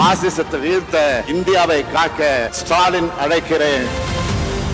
பாசிசத்தை வீழ்த்த இந்தியாவை காக்க ஸ்டாலின் அழைக்கிறேன்.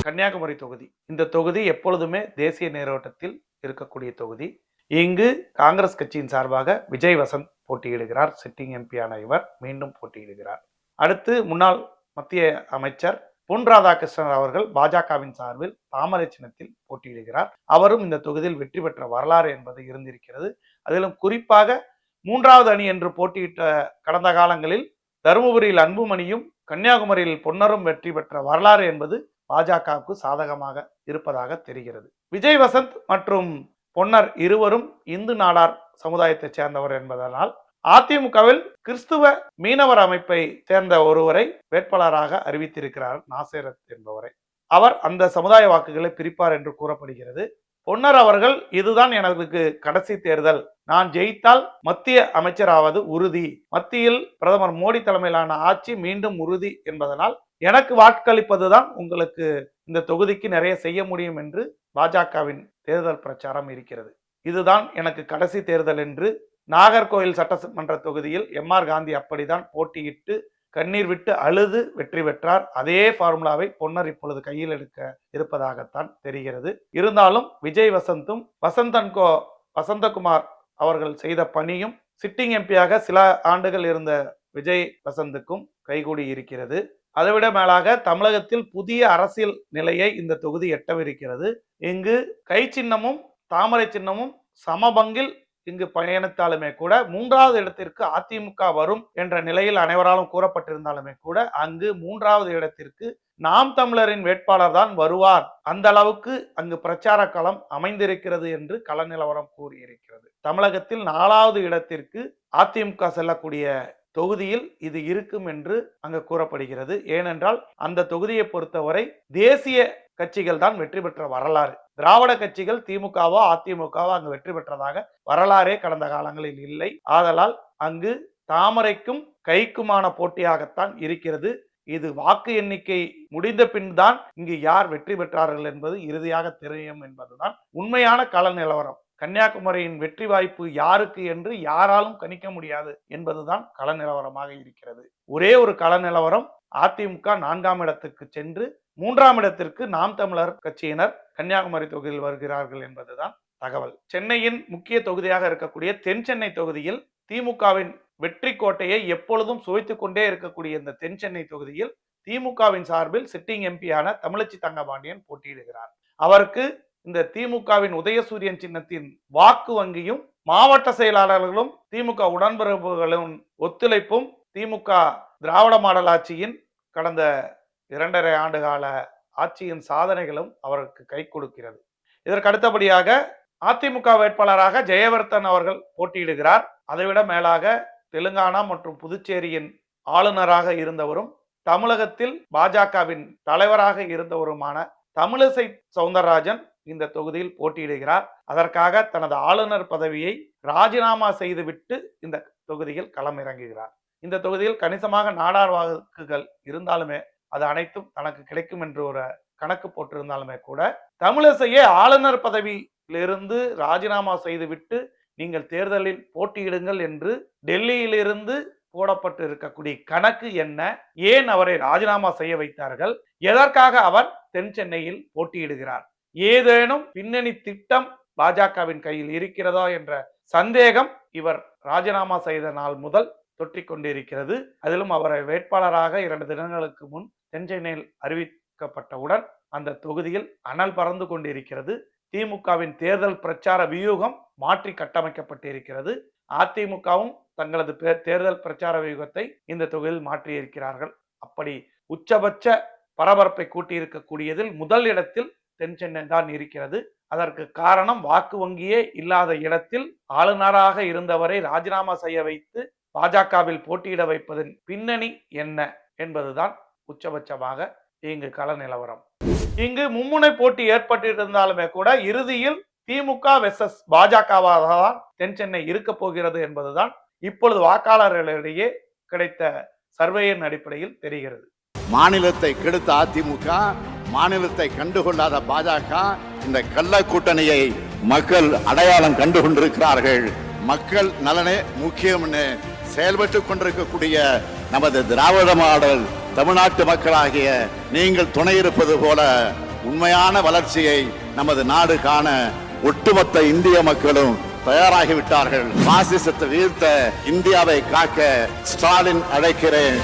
கன்னியாகுமரி தொகுதி, இந்த தொகுதி எப்பொழுதுமே தேசிய நீரோட்டத்தில் இருக்கக்கூடிய தொகுதி. இங்கு காங்கிரஸ் கட்சியின் சார்பாக விஜய் வசந்த் போட்டியிடுகிறார். சிட்டிங் எம்பியான இவர் மீண்டும் போட்டியிடுகிறார். அடுத்து முன்னாள் மத்திய அமைச்சர் பொன் ராதாகிருஷ்ணன் அவர்கள் பாஜகவின் சார்பில் தாமரை சின்னத்தில் போட்டியிடுகிறார். அவரும் இந்த தொகுதியில் வெற்றி பெற்ற வரலாறு என்பது இருந்திருக்கிறது. அதிலும் குறிப்பாக மூன்றாவது அணி என்று போட்டியிட்ட கடந்த காலங்களில் தருமபுரியில் அன்புமணியும் கன்னியாகுமரியில் பொன்னரும் வெற்றி பெற்ற வரலாறு என்பது பாஜகவுக்கு சாதகமாக இருப்பதாக தெரிகிறது. விஜய் வசந்த் மற்றும் பொன்னர் இருவரும் இந்து நாடார் சமுதாயத்தைச் சேர்ந்தவர் என்பதனால் அதிமுகவில் கிறிஸ்துவ மீனவர் அமைப்பை சேர்ந்த ஒருவரை வேட்பாளராக அறிவித்திருக்கிறார், நாசேரத் என்பவரை. அவர் அந்த சமுதாய வாக்குகளை பிரிப்பார் என்று கூறப்படுகிறது. பொன்னர் அவர்கள், இதுதான் எனக்கு கடைசி தேர்தல், நான் ஜெயித்தால் மத்திய அமைச்சராவது உறுதி, மத்தியில் பிரதமர் மோடி தலைமையிலான ஆட்சி மீண்டும் உறுதி என்பதனால் எனக்கு வாக்களிப்பதுதான் உங்களுக்கு இந்த தொகுதிக்கு நிறைய செய்ய முடியும் என்று பாஜகவின் தேர்தல் பிரச்சாரம் இருக்கிறது. இதுதான் எனக்கு கடைசி தேர்தல் என்று நாகர்கோவில் சட்டமன்ற தொகுதியில் எம்.ஆர். காந்தி அப்படிதான் போட்டியிட்டு கண்ணீர் விட்டு அழுது வெற்றி பெற்றார். அதே ஃபார்முலாவை பொன்னர் இப்பொழுது கையில் எடுக்க இருப்பதாகத்தான் தெரிகிறது. இருந்தாலும் விஜய் வசந்தும் வசந்தகுமார் அவர்கள் செய்த பணியும், சிட்டிங் எம்பியாக சில ஆண்டுகள் இருந்த விஜய் வசந்துக்கும் கைகூடி இருக்கிறது. அதைவிட மேலாக தமிழகத்தில் புதிய அரசியல் நிலையை இந்த தொகுதி எட்டவிருக்கிறது. இங்கு கை சின்னமும் தாமரை சின்னமும் சமபங்கில் இங்கு பயணித்தாலுமே கூட மூன்றாவது இடத்திற்கு அதிமுக வரும் என்ற நிலையில் அனைவராலும் கூறப்பட்டிருந்தாலுமே கூட அங்கு மூன்றாவது இடத்திற்கு நாம் தமிழரின் வேட்பாளர் தான் வருவார், அந்த அளவுக்கு அங்கு பிரச்சார களம் அமைந்திருக்கிறது என்று கள நிலவரம் கூறியிருக்கிறது. தமிழகத்தில் 4வது இடத்திற்கு அதிமுக செல்லக்கூடிய தொகுதியில் இது இருக்கும் என்று அங்கு கூறப்படுகிறது. ஏனென்றால் அந்த தொகுதியை பொறுத்தவரை தேசிய கட்சிகள் தான் வெற்றி பெற்ற வரலாறு. திராவிட கட்சிகள் திமுகவோ அதிமுகவோ அங்கு வெற்றி பெற்றதாக வரலாறே கடந்த காலங்களில் இல்லை. ஆதலால் அங்கு தாமரைக்கும் கைக்குமான போட்டியாகத்தான் இருக்கிறது. இது வாக்கு எண்ணிக்கை முடிந்த பின் தான் இங்கு யார் வெற்றி பெற்றார்கள் என்பது இறுதியாக தெரியும் என்பதுதான் உண்மையான கள நிலவரம். கன்னியாகுமரியின் வெற்றி வாய்ப்பு யாருக்கு என்று யாராலும் கணிக்க முடியாது என்பதுதான் கள நிலவரமாக இருக்கிறது. ஒரே ஒரு கள நிலவரம், அதிமுக 4ஆம் இடத்துக்கு சென்று 3ஆம் இடத்திற்கு நாம் தமிழர் கட்சியினர் கன்னியாகுமரி தொகுதியில் வருகிறார்கள் என்பதுதான் தகவல். சென்னையின் முக்கிய தொகுதியாக இருக்கக்கூடிய தென் சென்னை தொகுதியில் திமுகவின் வெற்றி கோட்டையை எப்பொழுதும் சுவைத்துக் கொண்டே இருக்கக்கூடிய இந்த தென் சென்னை தொகுதியில் திமுகவின் சார்பில் சிட்டிங் எம்பியான தமிழச்சி தங்கபாண்டியன் போட்டியிடுகிறார். அவருக்கு இந்த திமுகவின் உதயசூரியன் சின்னத்தின் வாக்கு வங்கியும் மாவட்ட செயலாளர்களும் திமுக உடன்பிறப்புகளும் ஒத்துழைப்பும் திமுக திராவிட மாடல் ஆட்சியின் கடந்த 2.5 ஆண்டு கால ஆட்சியின் சாதனைகளும் அவருக்கு கை கொடுக்கிறது. இதற்கு அடுத்தபடியாக அதிமுக வேட்பாளராக ஜெயவர்தன் அவர்கள் போட்டியிடுகிறார். அதைவிட மேலாக தெலுங்கானா மற்றும் புதுச்சேரியின் ஆளுநராக இருந்தவரும் தமிழகத்தில் பாஜகவின் தலைவராக இருந்தவருமான தமிழிசை சவுந்தரராஜன் இந்த தொகுதியில் போட்டியிடுகிறார். அதற்காக தனது ஆளுநர் பதவியை ராஜினாமா செய்துவிட்டு இந்த தொகுதியில் களமிறங்குகிறார். இந்த தொகுதியில் கணிசமாக நாடார் வாக்குகள் இருந்தாலுமே அது அனைத்தும் தனக்கு கிடைக்கும் என்று ஒரு கணக்கு போட்டிருந்தாலுமே கூட தமிழிசையே ஆளுநர் பதவியிலிருந்து ராஜினாமா செய்துவிட்டு நீங்கள் தேர்தலில் போட்டியிடுங்கள் என்று டெல்லியிலிருந்து போடப்பட்டு இருக்கக்கூடிய கணக்கு என்ன? ஏன் அவரை ராஜினாமா செய்ய வைத்தார்கள்? எதற்காக அவர் தென் சென்னையில் போட்டியிடுகிறார்? ஏதேனும் பின்னணி திட்டம் பாஜகவின் கையில் இருக்கிறதா என்ற சந்தேகம் இவர் ராஜினாமா செய்த நாள் முதல் தொற்றிக் கொண்டிருக்கிறது. அதிலும் அவரை வேட்பாளராக 2 தினங்களுக்கு முன் தென் சென்னையில் அறிவிக்கப்பட்டவுடன் அந்த தொகுதியில் அனல் பறந்து கொண்டிருக்கிறது. திமுகவின் தேர்தல் பிரச்சார வியூகம் மாற்றி கட்டமைக்கப்பட்டிருக்கிறது. அதிமுகவும் தங்களது தேர்தல் பிரச்சார வியூகத்தை இந்த தொகுதியில் மாற்றியிருக்கிறார்கள். அப்படி உச்சபட்ச பரபரப்பை கூட்டியிருக்கக்கூடியதில் முதல் இடத்தில் தென் சென்னை தான் இருக்கிறது. அதற்கு காரணம் வாக்கு வங்கியே இல்லாத இடத்தில் ஆளுநராக இருந்தவரை ராஜினாமா செய்ய வைத்து பாஜகவில் போட்டியிட வைப்பதன் பின்னணி என்ன என்பதுதான் உச்சபட்சமாக இங்கு கள நிலவரம். இங்கு மும்முனை போட்டி ஏற்பட்டிருந்தாலுமே கூட இறுதியில் திமுக வெர்சஸ் பாஜகவாக தான் தென் சென்னை இருக்க போகிறது என்பதுதான் இப்பொழுது வாக்காளர்களிடையே கிடைத்த சர்வேயின் அடிப்படையில் தெரிகிறது. மாநிலத்தை கெடுத்த அதிமுக, மாநிலத்தை கண்டுகொள்ளாத பாஜக, இந்த கள்ள கூட்டணியை மக்கள் அடையாளம் கண்டுகொண்டிருக்கிறார்கள். மக்கள் நலனே முக்கியம்னு செயல்பட்டு கொண்டிருக்கக்கூடிய நமது திராவிட மாடல் தமிழ்நாட்டு மக்களாகிய நீங்கள் துணை இருப்பது போல உண்மையான வளர்ச்சியை நமது நாடு காண ஒட்டுமொத்த இந்திய மக்களும் தயாராகிவிட்டார்கள். பாசிசத்தை வீழ்த்த இந்தியாவை காக்க ஸ்டாலின் அழைக்கிறேன்.